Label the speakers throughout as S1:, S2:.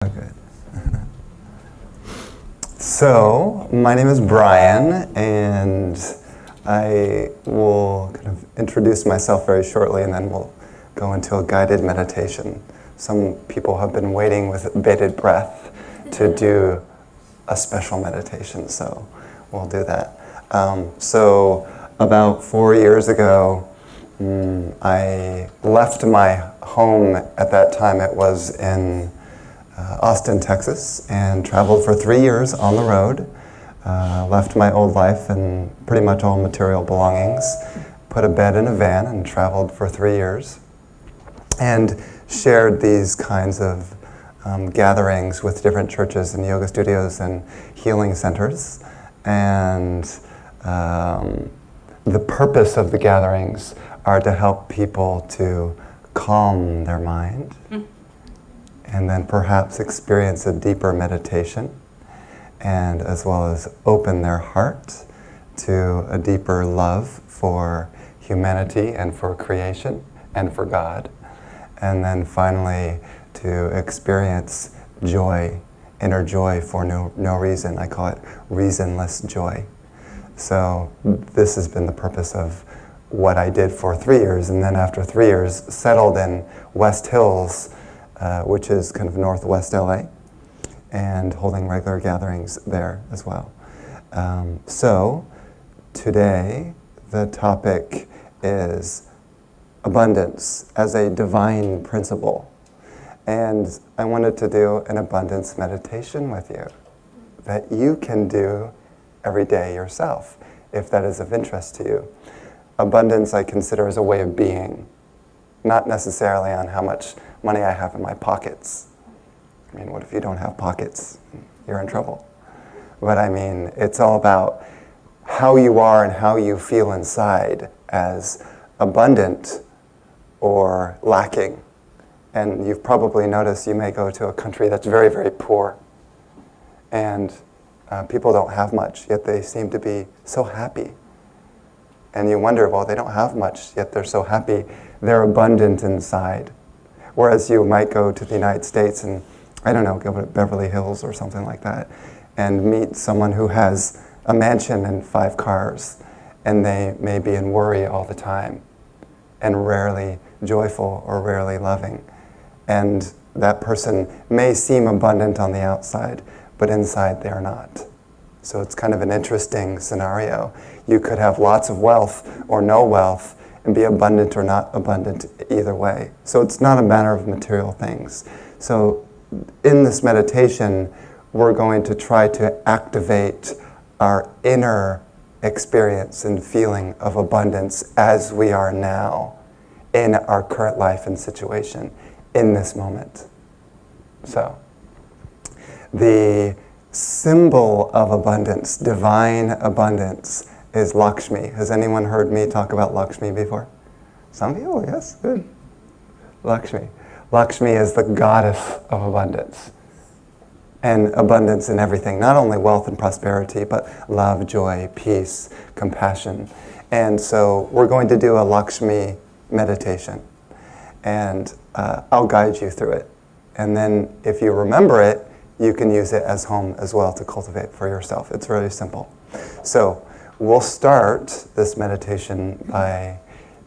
S1: Good. So, my name is Brian, and I will kind of introduce myself very shortly, and then we'll go into a guided meditation. Some people have been waiting with bated breath to do a special meditation, so we'll do that. So, about 4 years ago, I left my home. At that time, it was in Austin, Texas, and traveled for 3 years on the road. Left my old life and pretty much all material belongings, put a bed in a van, and traveled for 3 years, and shared these kinds of gatherings with different churches and yoga studios and healing centers. And the purpose of the gatherings are to help people to calm their mind, and then perhaps experience a deeper meditation, and as well as open their heart to a deeper love for humanity and for creation and for God. And then finally to experience joy, inner joy for no reason. I call it reasonless joy. So this has been the purpose of what I did for 3 years, and then after 3 years settled in West Hills, which is kind of northwest LA, and holding regular gatherings there as well. So today the topic is abundance as a divine principle. And I wanted to do an abundance meditation with you that you can do every day yourself, if that is of interest to you. Abundance I consider as a way of being, not necessarily on how much money I have in my pockets. I mean, what if you don't have pockets? You're in trouble. But I mean, it's all about how you are and how you feel inside as abundant or lacking. And you've probably noticed you may go to a country that's very, very poor, and people don't have much, yet they seem to be so happy. And you wonder, well, they don't have much, yet they're so happy. They're abundant inside. Whereas you might go to the United States and, I don't know, go to Beverly Hills or something like that, and meet someone who has a mansion and 5 cars, and they may be in worry all the time, and rarely joyful or rarely loving. And that person may seem abundant on the outside, but inside they are not. So it's kind of an interesting scenario. You could have lots of wealth or no wealth and be abundant or not abundant either way. So it's not a matter of material things. So in this meditation, we're going to try to activate our inner experience and feeling of abundance as we are now in our current life and situation in this moment. So the symbol of abundance, divine abundance, is Lakshmi. Has anyone heard me talk about Lakshmi before? Some people, yes, good. Lakshmi. Lakshmi is the goddess of abundance. And abundance in everything, not only wealth and prosperity, but love, joy, peace, compassion. And so we're going to do a Lakshmi meditation. And I'll guide you through it. And then if you remember it, you can use it as home as well to cultivate for yourself. It's really simple. So we'll start this meditation by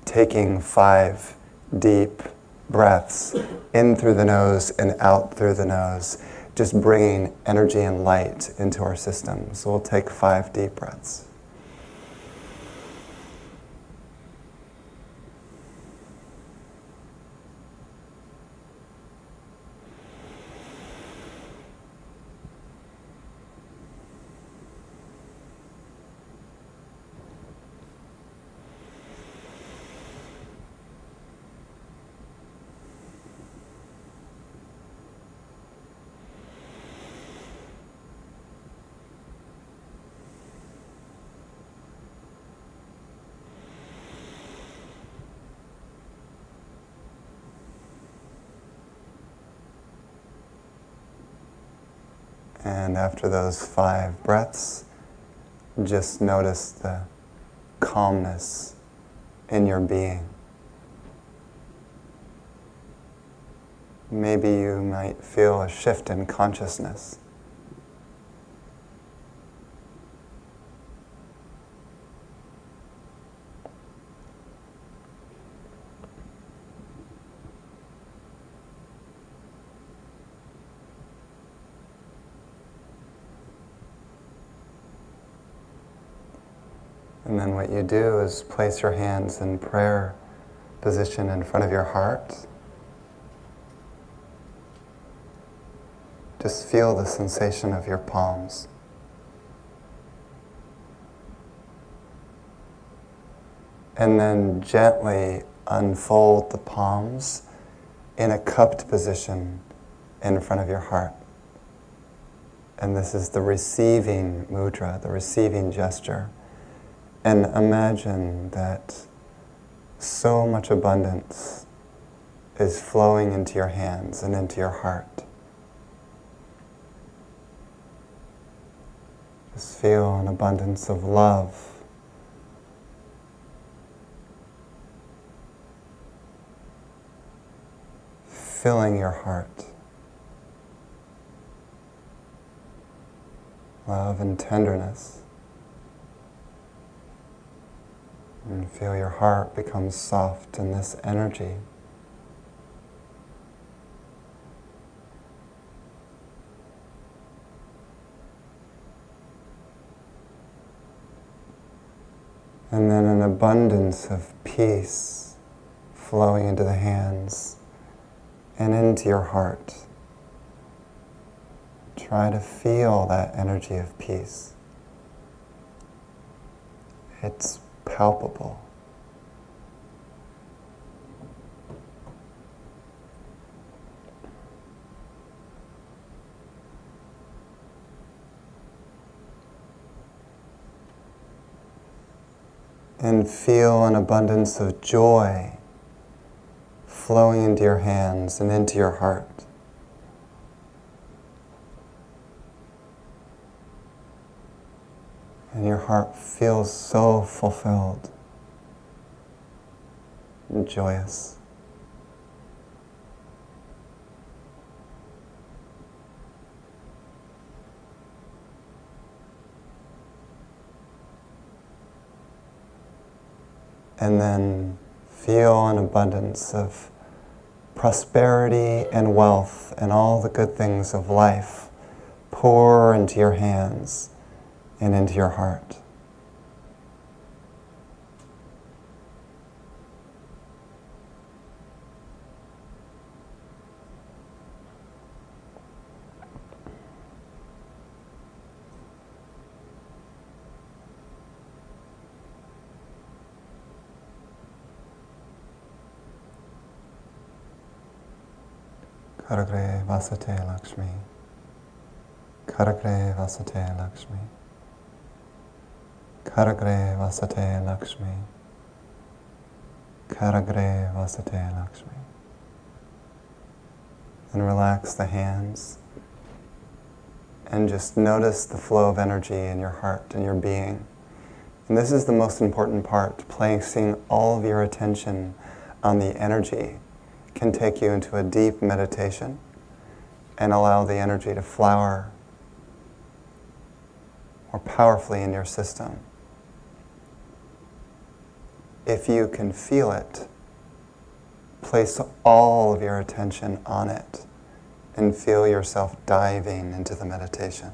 S1: taking 5 deep breaths in through the nose and out through the nose, just bringing energy and light into our system. So we'll take 5 deep breaths. And after those 5 breaths, just notice the calmness in your being. maybe you might feel a shift in consciousness. And then what you do is place your hands in prayer position in front of your heart. Just feel the sensation of your palms. And then gently unfold the palms in a cupped position in front of your heart. And this is the receiving mudra, the receiving gesture. And imagine that so much abundance is flowing into your hands and into your heart. Just feel an abundance of love, filling your heart. Love and tenderness. And feel your heart become soft in this energy. And then an abundance of peace flowing into the hands and into your heart. Try to feel that energy of peace. It's palpable. And feel an abundance of joy flowing into your hands and into your heart. And your heart feels so fulfilled and joyous. And then feel an abundance of prosperity and wealth and all the good things of life pour into your hands and into your heart. Karagre Vasate Lakshmi. Karagre Vasate Lakshmi. Karagre Vasate Lakshmi. Karagre Vasate Lakshmi. And relax the hands. And just notice the flow of energy in your heart and your being. And this is the most important part. Placing all of your attention on the energy can take you into a deep meditation and allow the energy to flower more powerfully in your system. If you can feel it, place all of your attention on it and feel yourself diving into the meditation.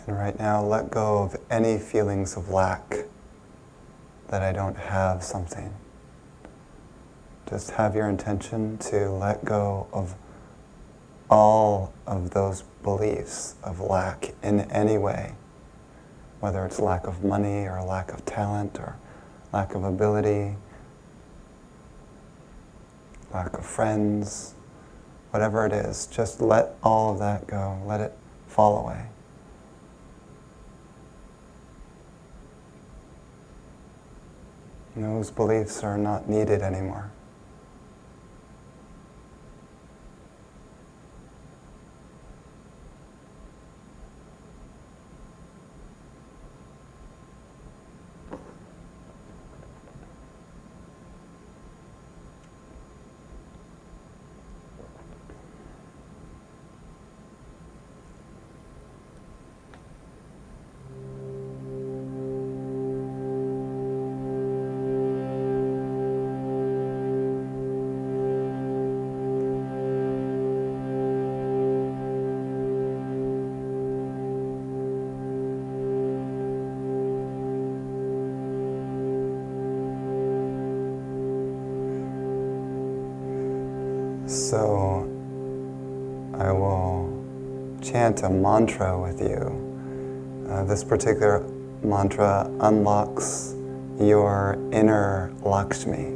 S1: And right now, let go of any feelings of lack, that I don't have something. Just have your intention to let go of all of those beliefs of lack in any way, whether it's lack of money or lack of talent or lack of ability, lack of friends, whatever it is, just let all of that go, let it fall away. And those beliefs are not needed anymore. So I will chant a mantra with you. This particular mantra unlocks your inner Lakshmi,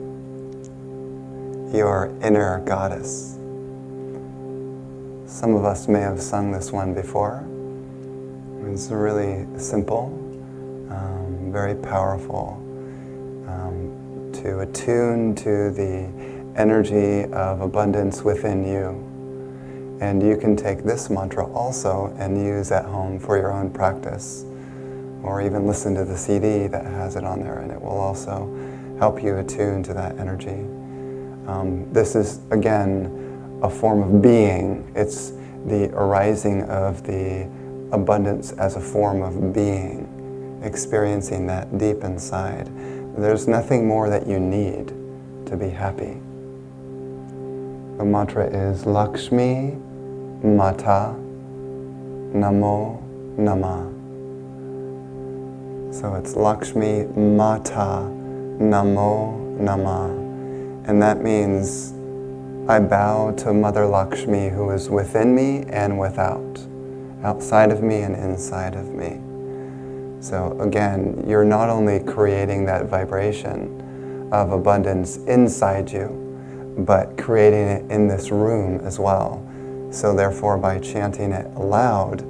S1: your inner goddess. Some of us may have sung this one before. It's really simple, very powerful, to attune to the energy of abundance within you. And you can take this mantra also and use at home for your own practice, or even listen to the CD that has it on there, and it will also help you attune to that energy. This is, again, a form of being. It's the arising of the abundance as a form of being, experiencing that deep inside. There's nothing more that you need to be happy. The mantra is Lakshmi Mata Namo Nama. So it's Lakshmi Mata Namo Nama. And that means I bow to Mother Lakshmi, who is within me and without, outside of me and inside of me. So again, you're not only creating that vibration of abundance inside you, but creating it in this room as well. So therefore, by chanting it aloud,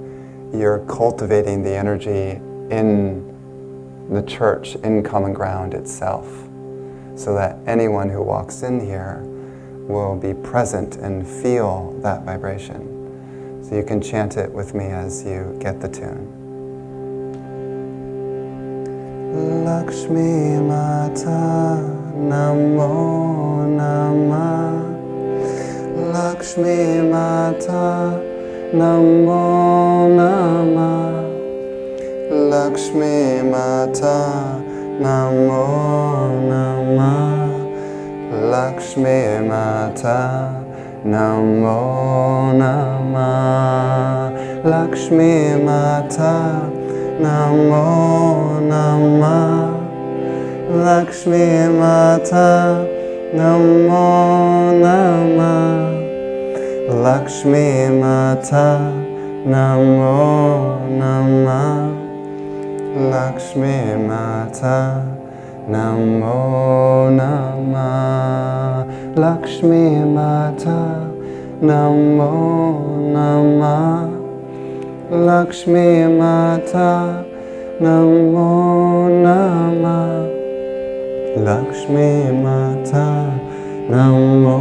S1: you're cultivating the energy in the church, in Common Ground itself, so that anyone who walks in here will be present and feel that vibration. So you can chant it with me as you get the tune. Lakshmi Mata Namo Nama. Lakshmi Mata Namo Nama. Lakshmi Mata Namo Nama. Lakshmi Mata Namo Nama. Lakshmi Mata Namo Nama. Lakshmi Mata Namo Nama. Lakshmi Mata Namo Nama. Lakshmi Mata Namo Nama. Lakshmi Mata Namo Nama. Lakshmi Mata Namo Nama. Lakshmi Mata Namo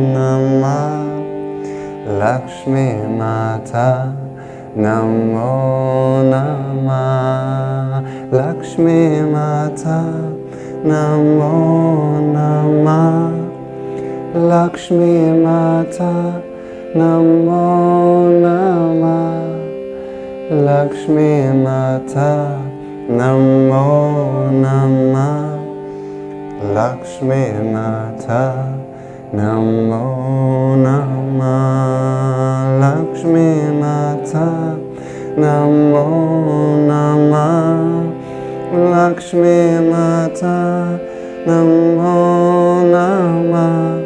S1: Nama. Lakshmi Mata Namo Nama. Lakshmi Mata Namo Nama. Lakshmi Mata Namo Nama. Lakshmi Mata Namo Nama. Lakshmi Mata Namo Nama. Lakshmi Mata Namo Namah Lakshmi Mata. Namo Namah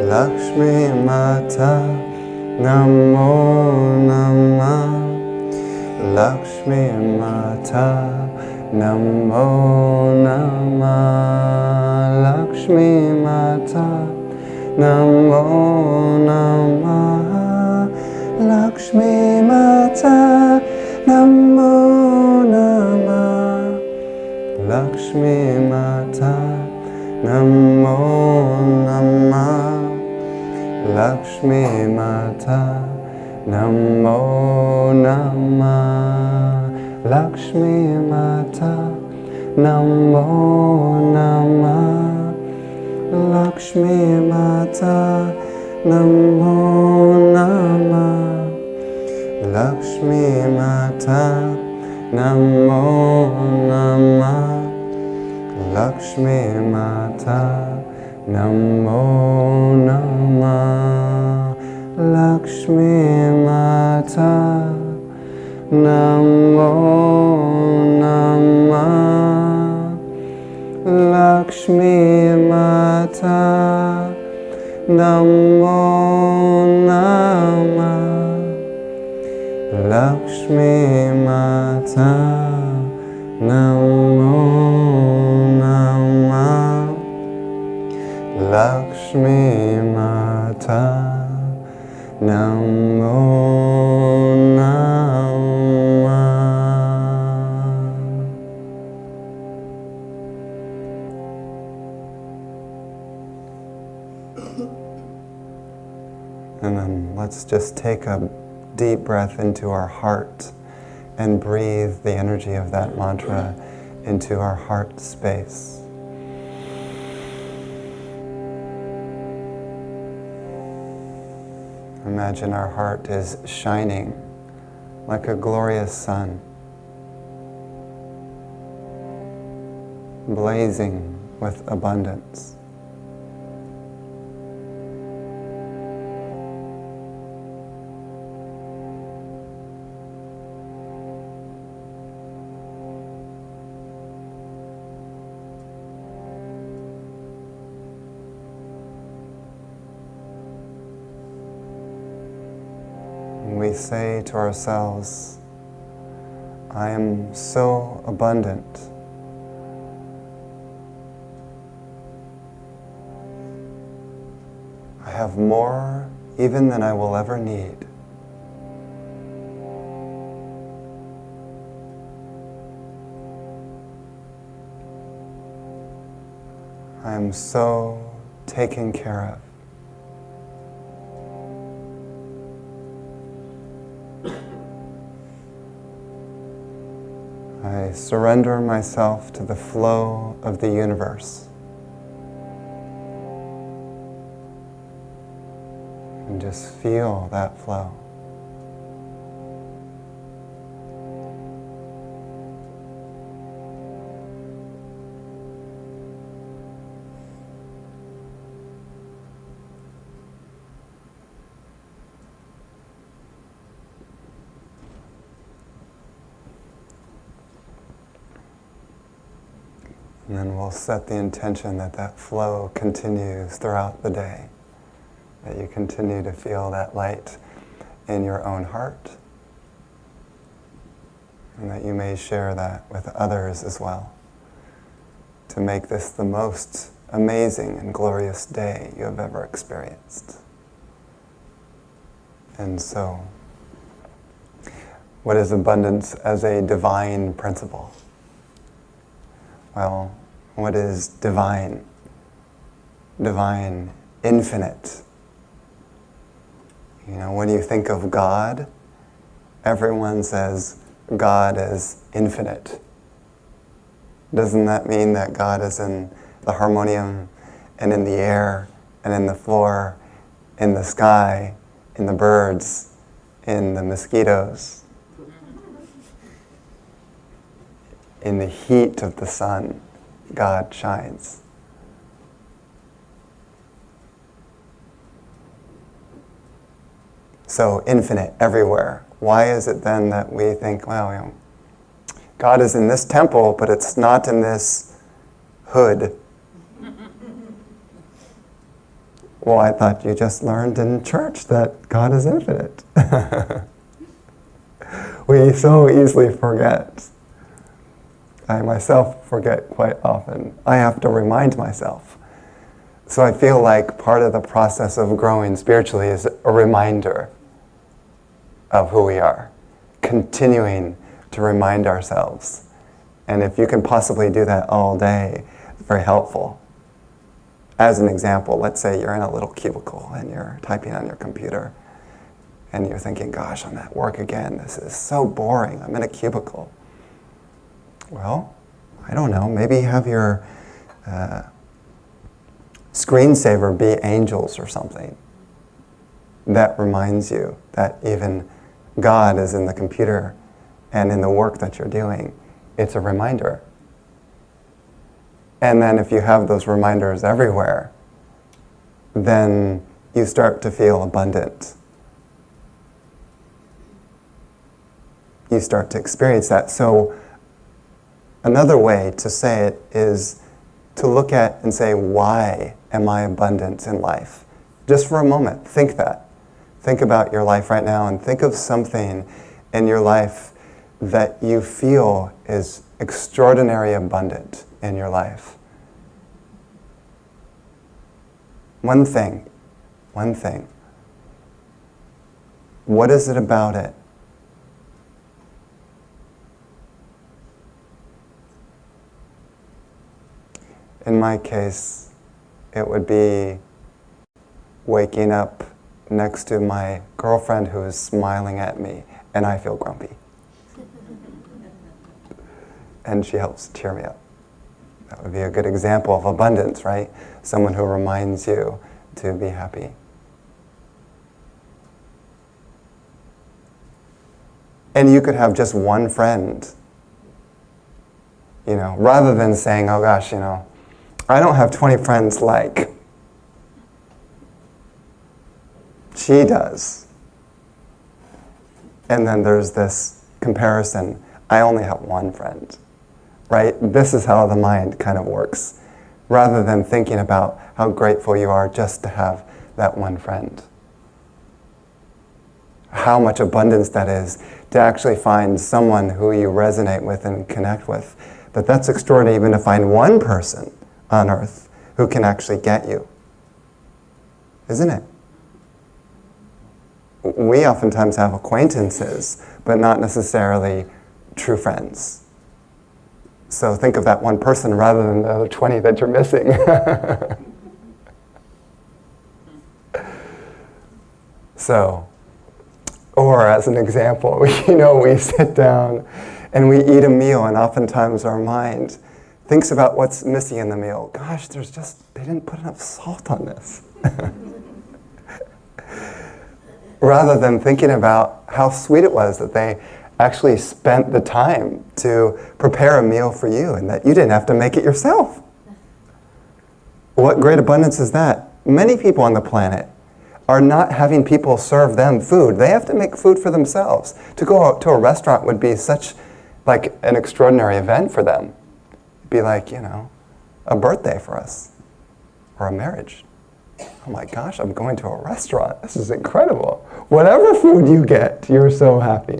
S1: Lakshmi Mata. Namo Namah Lakshmi Mata. Namo Namah Lakshmi Mata. Namo Namah Lakshmi Mata. Namo Namah Lakshmi Mata. Namo Namah Lakshmi Mata. Namo Namah Lakshmi Mata. Namo Namah Lakshmi Mata. Namo Namah Lakshmi Mata. Namo Namah Lakshmi Mata. Namo Namah Lakshmi Mata. Namo Namah Lakshmi Mata. Namo Namah Lakshmi Mata. Namo Namah Lakshmi Mata. Namo Namah. And then let's just take a deep breath into our heart and breathe the energy of that mantra into our heart space. Imagine our heart is shining like a glorious sun, blazing with abundance. We say to ourselves, I am so abundant. I have more even than I will ever need. I am so taken care of. I surrender myself to the flow of the universe and just feel that flow. And then we'll set the intention that that flow continues throughout the day, that you continue to feel that light in your own heart, and that you may share that with others as well, to make this the most amazing and glorious day you have ever experienced. And so, what is abundance as a divine principle? Well, what is divine? Divine, infinite. You know, when you think of God, everyone says God is infinite. Doesn't that mean that God is in the harmonium and in the air and in the floor, in the sky, in the birds, in the mosquitoes, in the heat of the sun? God shines. So infinite everywhere, why is it then that we think, well, God is in this temple, but it's not in this hood? Well, I thought you just learned in church that God is infinite. We so easily forget. I myself forget quite often. I have to remind myself. So I feel like part of the process of growing spiritually is a reminder of who we are, continuing to remind ourselves. And if you can possibly do that all day, it's very helpful. As an example, let's say you're in a little cubicle and you're typing on your computer and you're thinking, gosh, I'm at work again. This is so boring. I'm in a cubicle. Well, I don't know. Maybe have your screensaver be angels or something. That reminds you that even God is in the computer and in the work that you're doing. It's a reminder. And then if you have those reminders everywhere, then you start to feel abundant. You start to experience that. So another way to say it is to look at and say, why am I abundant in life? Just for a moment, think that. Think about your life right now and think of something in your life that you feel is extraordinarily abundant in your life. One thing. What is it about it? In my case, it would be waking up next to my girlfriend who is smiling at me and I feel grumpy. And she helps cheer me up. That would be a good example of abundance, right? Someone who reminds you to be happy. And you could have just one friend, rather than saying, oh gosh, I don't have 20 friends like she does. And then there's this comparison. I only have one friend, right? This is how the mind kind of works, rather than thinking about how grateful you are just to have that one friend. How much abundance that is to actually find someone who you resonate with and connect with. That's extraordinary, even to find one person on earth who can actually get you. Isn't it? We oftentimes have acquaintances, but not necessarily true friends. So think of that one person rather than the other 20 that you're missing. So, or as an example, we sit down and we eat a meal, and oftentimes our mind thinks about what's missing in the meal. Gosh, they didn't put enough salt on this. Rather than thinking about how sweet it was that they actually spent the time to prepare a meal for you and that you didn't have to make it yourself. What great abundance is that? Many people on the planet are not having people serve them food. They have to make food for themselves. To go out to a restaurant would be such like an extraordinary event for them. It'd be like, a birthday for us or a marriage. Oh my gosh, I'm going to a restaurant. This is incredible. Whatever food you get, you're so happy.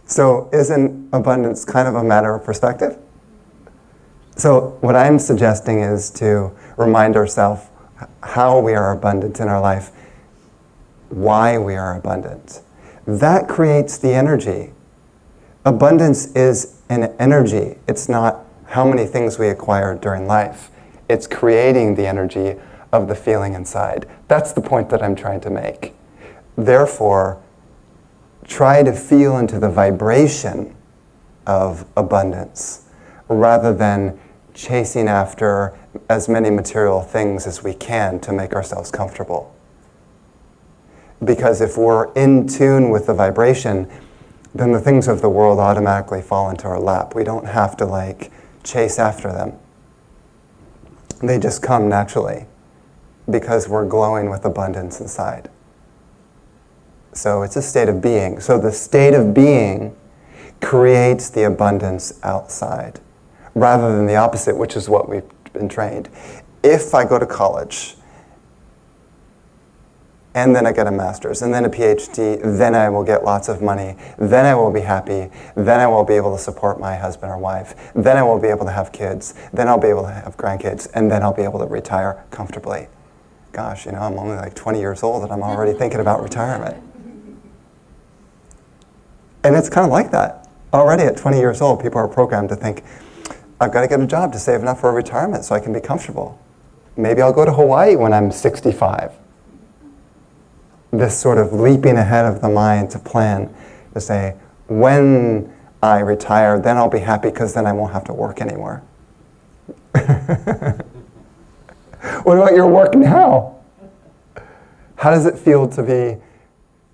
S1: So isn't abundance kind of a matter of perspective? So what I'm suggesting is to remind ourselves how we are abundant in our life, why we are abundant. That creates the energy. Abundance is an energy. It's not how many things we acquire during life. It's creating the energy of the feeling inside. That's the point that I'm trying to make. Therefore, try to feel into the vibration of abundance rather than chasing after as many material things as we can to make ourselves comfortable. Because if we're in tune with the vibration, then the things of the world automatically fall into our lap. We don't have to chase after them. They just come naturally because we're glowing with abundance inside. So it's a state of being. So the state of being creates the abundance outside, rather than the opposite, which is what we've been trained. If I go to college, and then I get a master's, and then a PhD, then I will get lots of money, then I will be happy, then I will be able to support my husband or wife, then I will be able to have kids, then I'll be able to have grandkids, and then I'll be able to retire comfortably. Gosh, I'm only like 20 years old and I'm already thinking about retirement. And it's kind of like that. Already at 20 years old, people are programmed to think, I've got to get a job to save enough for retirement so I can be comfortable. Maybe I'll go to Hawaii when I'm 65. This sort of leaping ahead of the mind to plan, to say, when I retire, then I'll be happy because then I won't have to work anymore. What about your work now? How does it feel to be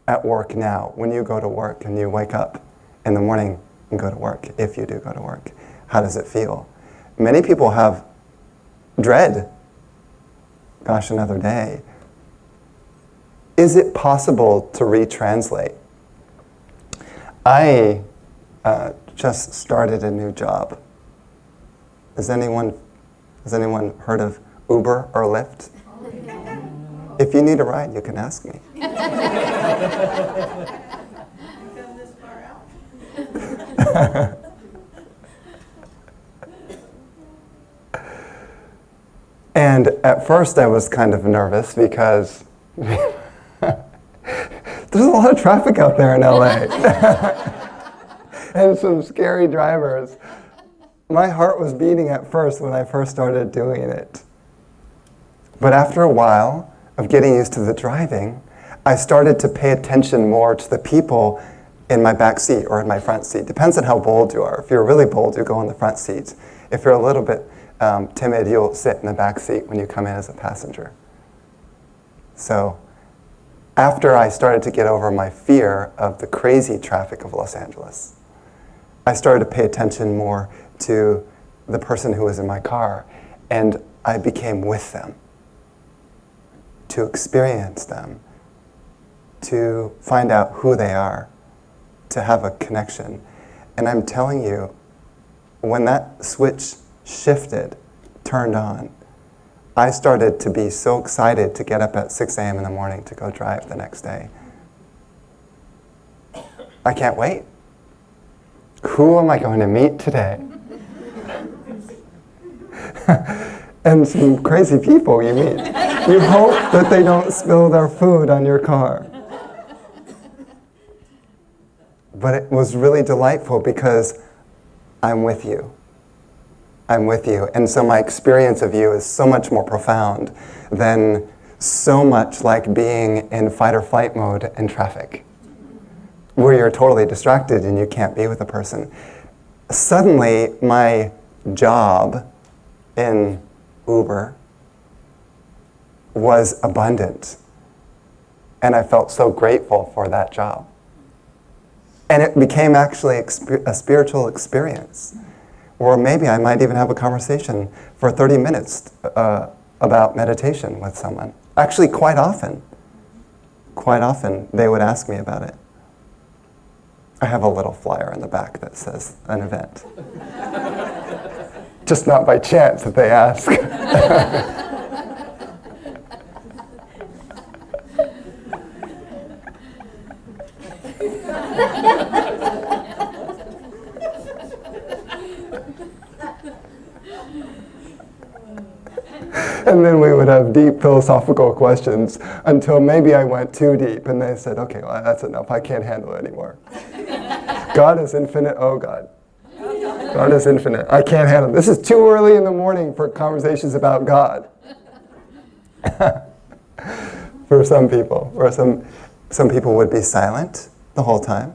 S1: at work now, when you go to work and you wake up in the morning and go to work, if you do go to work? How does it feel? Many people have dread. Gosh, another day. Is it possible to retranslate? I just started a new job. Has anyone heard of Uber or Lyft? If you need a ride, you can ask me. And at first I was kind of nervous because there's a lot of traffic out there in LA. And some scary drivers. My heart was beating at first when I first started doing it. But after a while of getting used to the driving, I started to pay attention more to the people in my back seat or in my front seat. Depends on how bold you are. If you're really bold, you go in the front seat. If you're a little bit timid, you'll sit in the back seat when you come in as a passenger. So after I started to get over my fear of the crazy traffic of Los Angeles, I started to pay attention more to the person who was in my car, and I became with them, to experience them, to find out who they are, to have a connection. And I'm telling you, when that switch shifted, turned on, I started to be so excited to get up at 6 a.m. in the morning to go drive the next day. I can't wait. Who am I going to meet today? And some crazy people you meet. You hope that they don't spill their food on your car. But it was really delightful because I'm with you. I'm with you. And so my experience of you is so much more profound than so much like being in fight or flight mode in traffic, where you're totally distracted and you can't be with a person. Suddenly, my job in Uber was abundant. And I felt so grateful for that job. And it became actually a spiritual experience. Or maybe I might even have a conversation for 30 minutes about meditation with someone. Actually, quite often they would ask me about it. I have a little flyer in the back that says an event. Just not by chance that they ask. And then we would have deep philosophical questions until maybe I went too deep and they said, okay, well, that's enough. I can't handle it anymore. God is infinite. Oh, God. God is infinite. I can't handle it. This is too early in the morning for conversations about God. For some people. Or some people would be silent the whole time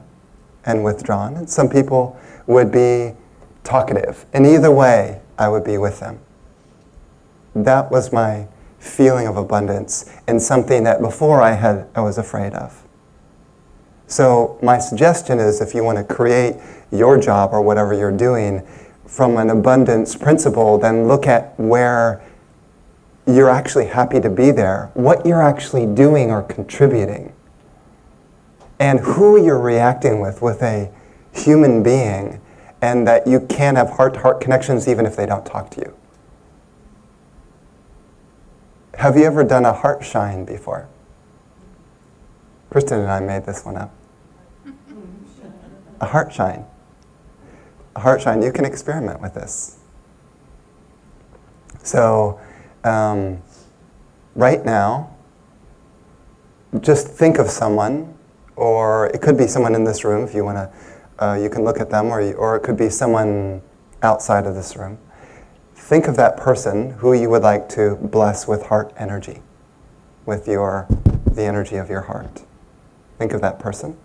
S1: and withdrawn. And some people would be talkative. And either way, I would be with them. That was my feeling of abundance and something that before I was afraid of. So my suggestion is, if you want to create your job or whatever you're doing from an abundance principle, then look at where you're actually happy to be there, what you're actually doing or contributing. and who you're reacting with a human being, and that you can have heart-to-heart connections even if they don't talk to you. Have you ever done a heart shine before? Kristen and I made this one up. A heart shine. A heart shine, you can experiment with this. So, right now, just think of someone, or it could be someone in this room if you want to, you can look at them, or it could be someone outside of this room. Think of that person who you would like to bless with heart energy, with the energy of your heart. Think of that person.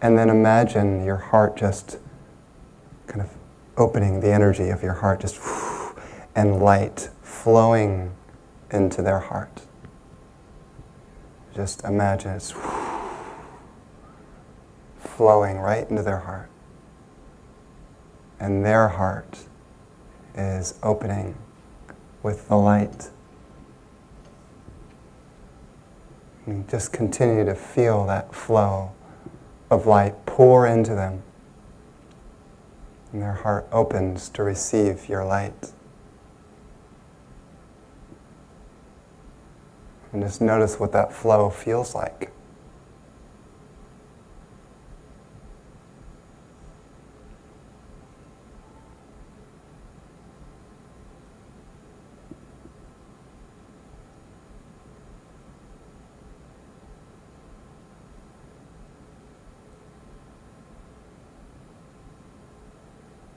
S1: And then imagine your heart just kind of opening, the energy of your heart just and light flowing into their heart. Just imagine it's flowing right into their heart. And their heart is opening with the light. And just continue to feel that flow of light pour into them. And their heart opens to receive your light. And just notice what that flow feels like.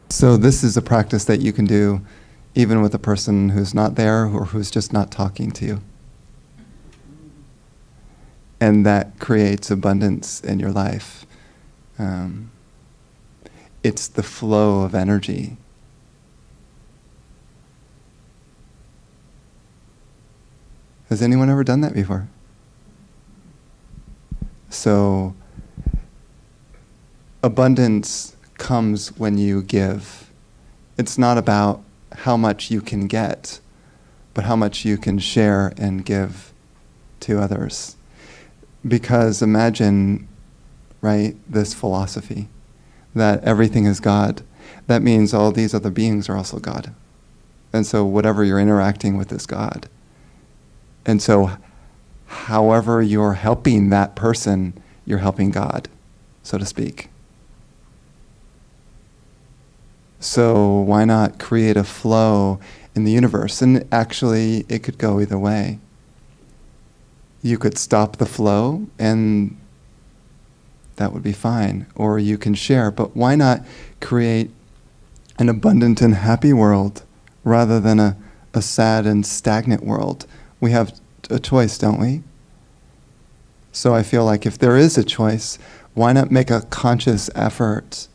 S1: So this is a practice that you can do even with a person who's not there or who's just not talking to you. And that creates abundance in your life. It's the flow of energy. Has anyone ever done that before? So, abundance comes when you give. It's not about how much you can get, but how much you can share and give to others. Because imagine, right, this philosophy that everything is God. That means all these other beings are also God. And so whatever you're interacting with is God. And so however you're helping that person, you're helping God, so to speak. So why not create a flow in the universe? And actually, it could go either way. You could stop the flow, and that would be fine. Or you can share. But why not create an abundant and happy world rather than a sad and stagnant world? We have a choice, don't we? So I feel like if there is a choice, why not make a conscious effort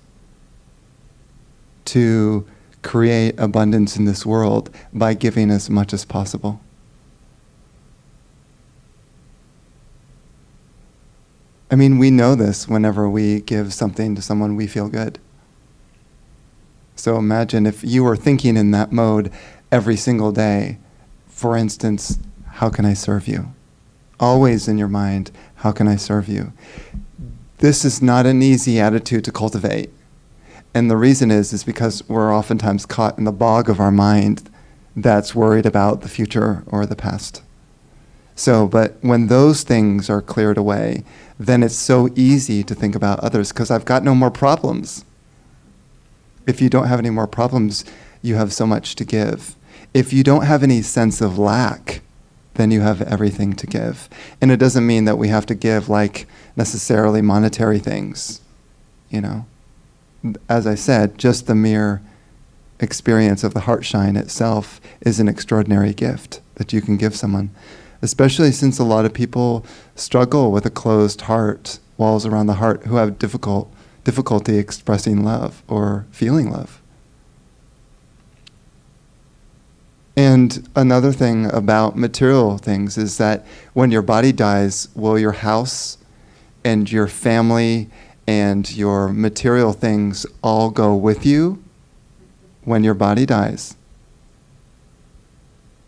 S1: to create abundance in this world by giving as much as possible? I mean, we know this whenever we give something to someone, we feel good. So imagine if you were thinking in that mode every single day. For instance, how can I serve you? Always in your mind, how can I serve you? This is not an easy attitude to cultivate. And the reason is because we're oftentimes caught in the bog of our mind that's worried about the future or the past. So, but when those things are cleared away, then it's so easy to think about others because I've got no more problems. If you don't have any more problems, you have so much to give. If you don't have any sense of lack, then you have everything to give. And it doesn't mean that we have to give like necessarily monetary things, you know. As I said, just the mere experience of the heart shine itself is an extraordinary gift that you can give someone, especially since a lot of people struggle with a closed heart, walls around the heart, who have difficulty expressing love or feeling love. And another thing about material things is that when your body dies, will your house and your family and your material things all go with you when your body dies?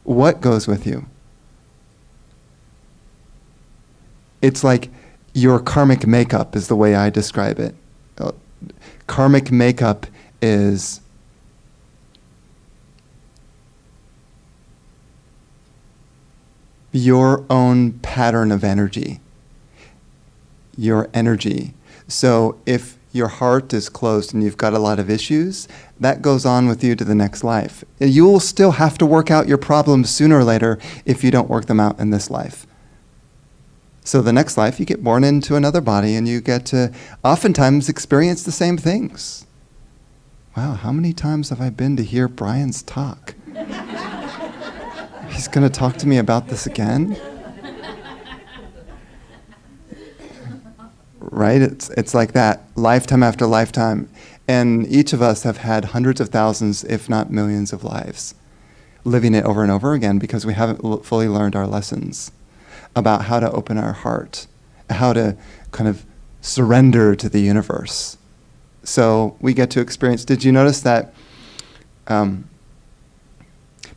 S1: What goes with you?
S2: It's like your karmic makeup is the way I describe it. Karmic makeup is your own pattern of energy, your energy. So if your heart is closed and you've got a lot of issues, that goes on with you to the next life. You will still have to work out your problems sooner or later if you don't work them out in this life. So the next life, you get born into another body and you get to oftentimes experience the same things. Wow, how many times have I been to hear Brian's talk? He's going to talk to me about this again? Right? It's like that, lifetime after lifetime. And each of us have had hundreds of thousands, if not millions of lives, living it over and over again because we haven't fully learned our lessons about how to open our heart, how to kind of surrender to the universe. So we get to experience, did you notice that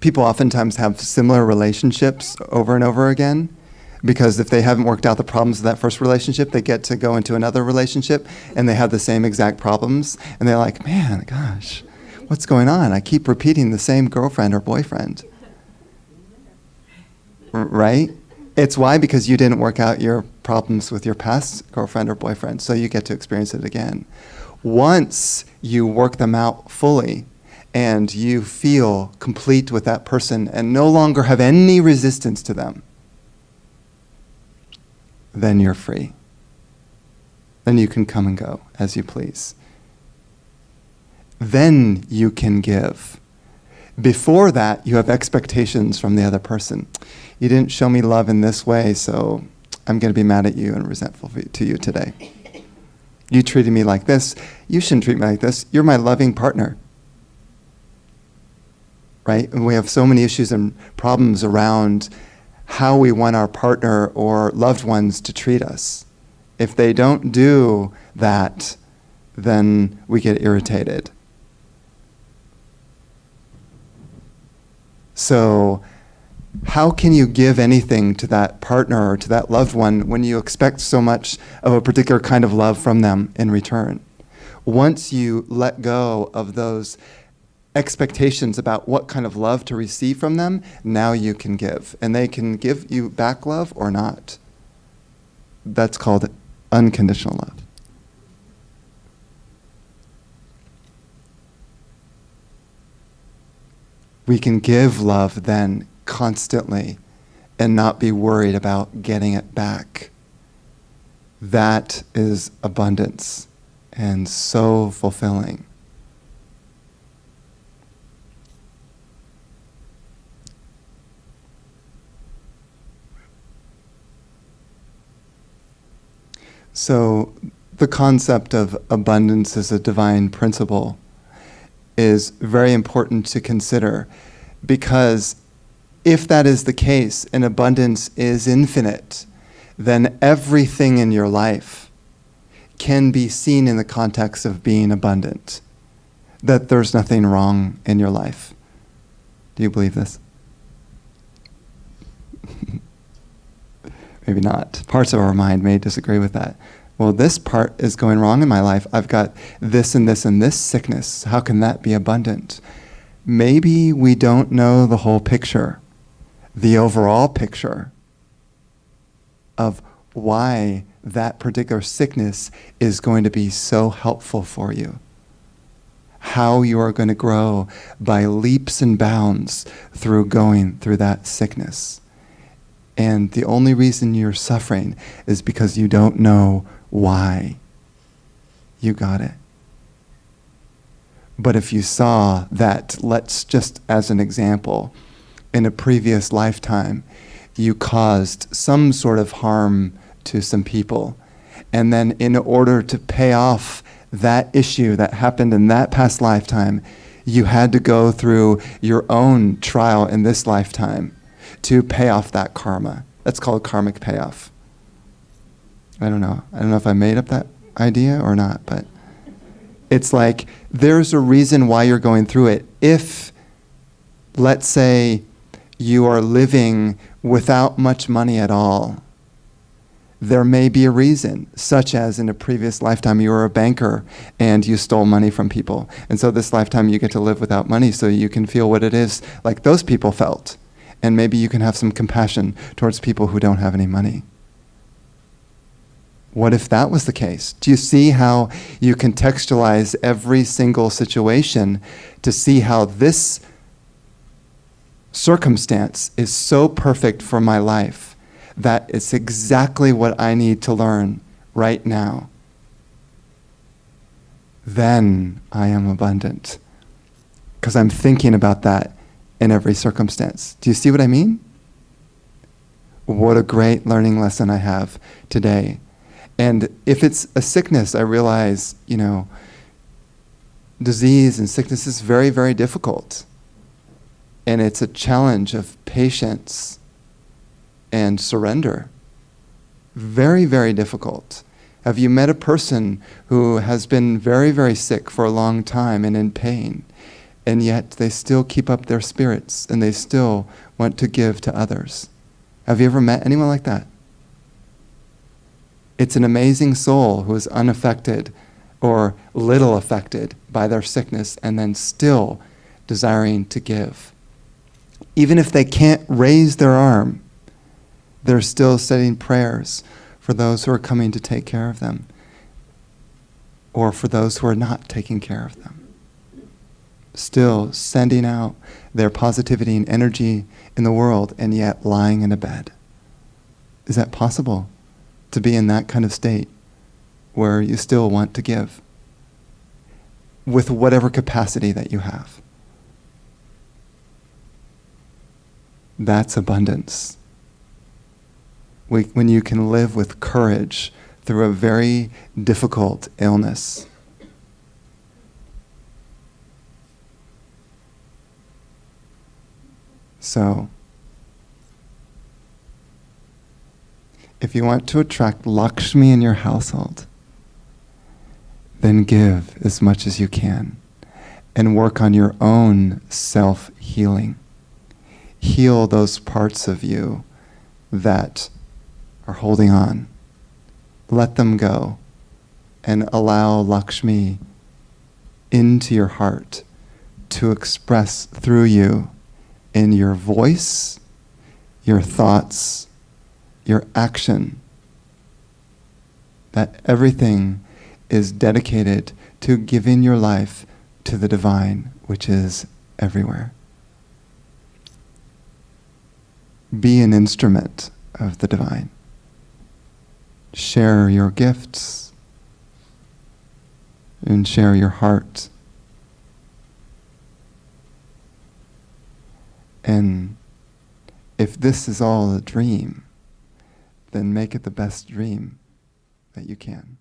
S2: people oftentimes have similar relationships over and over again? Because if they haven't worked out the problems of that first relationship, they get to go into another relationship and they have the same exact problems. And they're like, man, gosh, what's going on? I keep repeating the same girlfriend or boyfriend. Right? It's why? Because you didn't work out your problems with your past girlfriend or boyfriend, so you get to experience it again. Once you work them out fully and you feel complete with that person and no longer have any resistance to them, then you're free. Then you can come and go as you please. Then you can give. Before that, you have expectations from the other person. You didn't show me love in this way, so I'm going to be mad at you and resentful to you today. You treated me like this. You shouldn't treat me like this. You're my loving partner. Right? And we have so many issues and problems around how we want our partner or loved ones to treat us. If they don't do that, then we get irritated. So how can you give anything to that partner or to that loved one when you expect so much of a particular kind of love from them in return? Once you let go of those expectations about what kind of love to receive from them, now you can give. And they can give you back love or not. That's called unconditional love. We can give love then constantly and not be worried about getting it back. That is abundance and so fulfilling. So the concept of abundance as a divine principle is very important to consider, because if that is the case and abundance is infinite, then everything in your life can be seen in the context of being abundant, that there's nothing wrong in your life. Do you believe this? Maybe not. Parts of our mind may disagree with that. Well, this part is going wrong in my life. I've got this and this and this sickness. How can that be abundant? Maybe we don't know the whole picture, the overall picture of why that particular sickness is going to be so helpful for you. How you are going to grow by leaps and bounds through going through that sickness. And the only reason you're suffering is because you don't know why you got it. But if you saw that, let's just as an example, in a previous lifetime, you caused some sort of harm to some people, and then in order to pay off that issue that happened in that past lifetime, you had to go through your own trial in this lifetime to pay off that karma. That's called karmic payoff. I don't know if I made up that idea or not, but it's like there's a reason why you're going through it. If, let's say, you are living without much money at all, there may be a reason, such as in a previous lifetime you were a banker and you stole money from people. And so this lifetime you get to live without money so you can feel what it is like those people felt. And maybe you can have some compassion towards people who don't have any money. What if that was the case? Do you see how you contextualize every single situation to see how this circumstance is so perfect for my life that it's exactly what I need to learn right now? Then I am abundant. Because I'm thinking about that in every circumstance. Do you see what I mean? What a great learning lesson I have today. And if it's a sickness, I realize, disease and sickness is very, very difficult. And it's a challenge of patience and surrender. Very, very difficult. Have you met a person who has been very, very sick for a long time and in pain, and yet they still keep up their spirits and they still want to give to others? Have you ever met anyone like that? It's an amazing soul who is unaffected or little affected by their sickness and then still desiring to give. Even if they can't raise their arm, they're still saying prayers for those who are coming to take care of them or for those who are not taking care of them. Still sending out their positivity and energy in the world and yet lying in a bed. Is that possible? To be in that kind of state where you still want to give with whatever capacity that you have. That's abundance. When you can live with courage through a very difficult illness. So, if you want to attract Lakshmi in your household, then give as much as you can and work on your own self-healing. Heal those parts of you that are holding on. Let them go and allow Lakshmi into your heart to express through you in your voice, your thoughts, your action, that everything is dedicated to giving your life to the divine, which is everywhere. Be an instrument of the divine. Share your gifts and share your heart. And if this is all a dream, then make it the best dream that you can.